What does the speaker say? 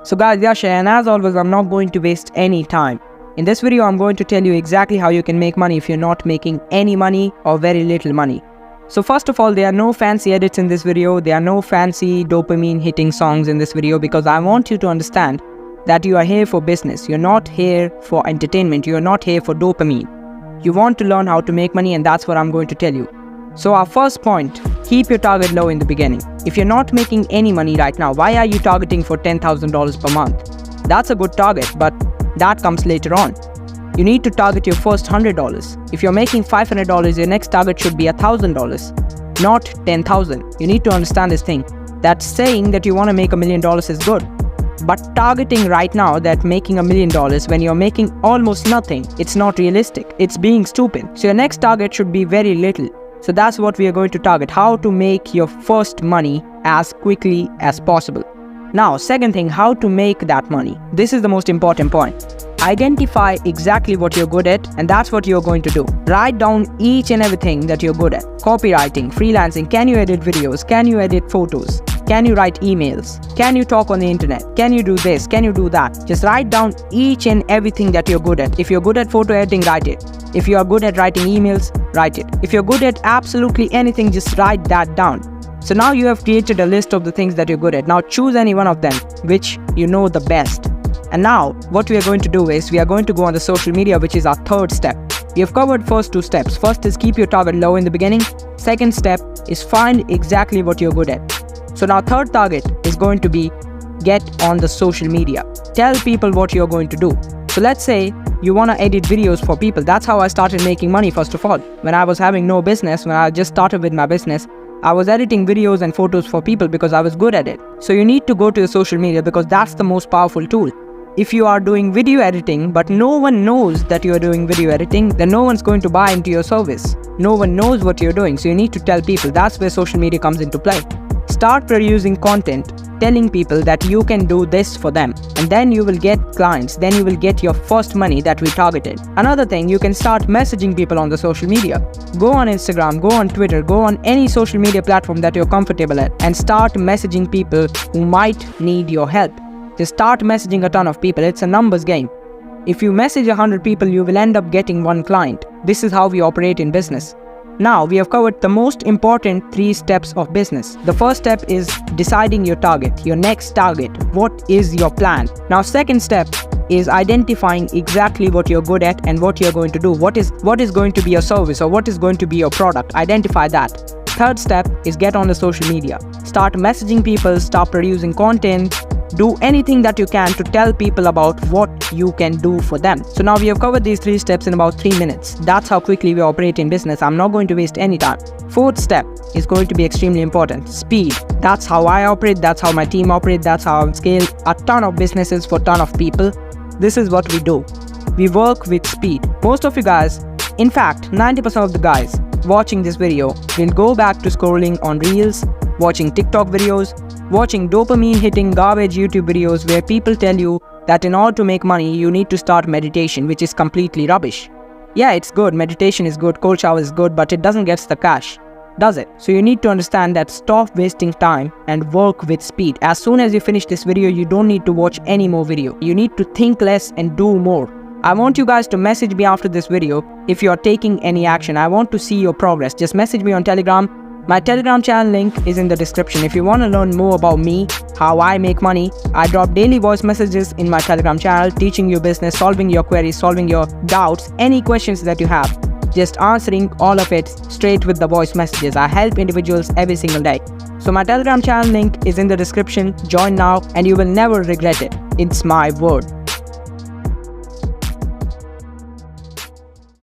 So guys, Yash here, and as always, I'm not going to waste any time. In this video, I'm going to tell you exactly how you can make money if you're not making any money or very little money. So first of all, there are no fancy edits in this video. There are no fancy dopamine hitting songs in this video because I want you to understand that you are here for business. You're not here for entertainment. You're not here for dopamine. You want to learn how to make money, and that's what I'm going to tell you. So our first point, keep your target low in the beginning. If you're not making any money right now, why are you targeting for $10,000 per month? That's a good target, but that comes later on. You need to target your first $100. If you're making $500, your next target should be $1,000, not $10,000. You need to understand this thing. That saying that you want to make $1 million is good. But targeting right now that making $1 million when you're making almost nothing, it's not realistic. It's being stupid. So your next target should be very little. So that's what we are going to target, how to make your first money as quickly as possible. Now, second thing, how to make that money. This is the most important point. Identify exactly what you're good at, and that's what you're going to do. Write down each and everything that you're good at. Copywriting, freelancing, can you edit videos? Can you edit photos? Can you write emails? Can you talk on the internet? Can you do this? Can you do that? Just write down each and everything that you're good at. If you're good at photo editing, write it. If you are good at writing emails, write it. If you're good at absolutely anything, just write that down. So now you have created a list of the things that you're good at. Now choose any one of them, which you know the best. And now what we are going to do is we are going to go on the social media, which is our third step. We have covered first two steps. First is keep your target low in the beginning. Second step is find exactly what you're good at. So now third target is going to be get on the social media. Tell people what you're going to do. So let's say you want to edit videos for people. That's how I started making money first of all. When I was having no business, when I just started with my business, I was editing videos and photos for people because I was good at it. So you need to go to your social media because that's the most powerful tool. If you are doing video editing but no one knows that you are doing video editing, then no one's going to buy into your service. No one knows what you're doing, so you need to tell people. That's where social media comes into play. Start producing content, telling people that you can do this for them, and then you will get clients, then you will get your first money that we targeted. Another thing, you can start messaging people on the social media. Go on Instagram, go on Twitter, go on any social media platform that you're comfortable at, and start messaging people who might need your help. Just start messaging a ton of people. It's a numbers game. If you message 100 people, you will end up getting one client. This is how we operate in business. Now, we have covered the most important 3 steps of business. The first step is deciding your target, your next target. What is your plan? Now, second step is identifying exactly what you're good at and what you're going to do. What is going to be your service or what is going to be your product? Identify that. Third step is get on the social media. Start messaging people, start producing content. Do anything that you can to tell people about what you can do for them. So now we have covered these 3 steps in about 3 minutes. That's how quickly we operate in business. I'm not going to waste any time. Fourth step is going to be extremely important. Speed. That's how I operate. That's how my team operates. That's how I scale a ton of businesses for a ton of people. This is what we do. We work with speed. Most of you guys, in fact, 90% of the guys watching this video will go back to scrolling on Reels, watching TikTok videos, watching dopamine hitting garbage YouTube videos where people tell you that in order to make money, you need to start meditation, which is completely rubbish. Yeah, it's good. Meditation is good. Cold shower is good, but it doesn't get the cash, does it? So you need to understand that stop wasting time and work with speed. As soon as you finish this video, you don't need to watch any more video. You need to think less and do more. I want you guys to message me after this video if you are taking any action. I want to see your progress. Just message me on Telegram. My Telegram channel link is in the description. If you want to learn more about me, how I make money, I drop daily voice messages in my Telegram channel, teaching you business, solving your queries, solving your doubts, any questions that you have. Just answering all of it straight with the voice messages. I help individuals every single day. So my Telegram channel link is in the description. Join now and you will never regret it. It's my word.